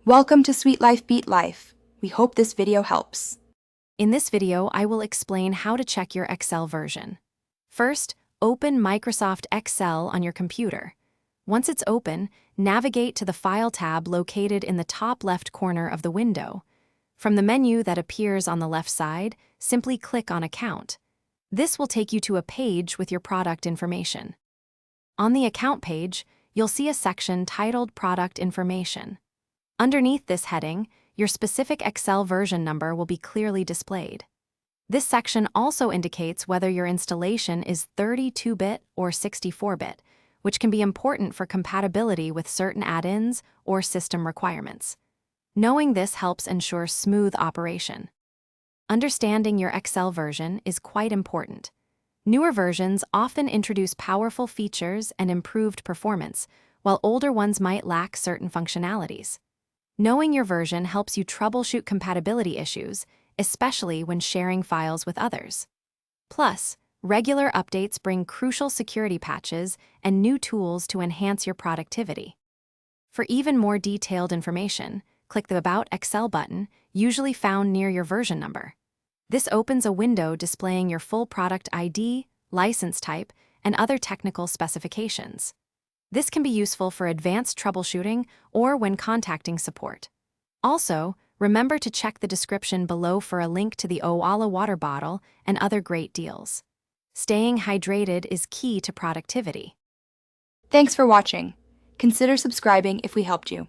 Welcome to Sweet Life Beat Life. We hope this video helps. In this video, I will explain how to check your Excel version. First, open Microsoft Excel on your computer. Once it's open, navigate to the File tab located in the top left corner of the window. From the menu that appears on the left side, simply click on Account. This will take you to a page with your product information. On the Account page, you'll see a section titled Product Information. Underneath this heading, your specific Excel version number will be clearly displayed. This section also indicates whether your installation is 32-bit or 64-bit, which can be important for compatibility with certain add-ins or system requirements. Knowing this helps ensure smooth operation. Understanding your Excel version is quite important. Newer versions often introduce powerful features and improved performance, while older ones might lack certain functionalities. Knowing your version helps you troubleshoot compatibility issues, especially when sharing files with others. Plus, regular updates bring crucial security patches and new tools to enhance your productivity. For even more detailed information, click the About Excel button, usually found near your version number. This opens a window displaying your full product ID, license type, and other technical specifications. This can be useful for advanced troubleshooting or when contacting support. Also, remember to check the description below for a link to the Owala water bottle and other great deals. Staying hydrated is key to productivity. Thanks for watching. Consider subscribing if we helped you.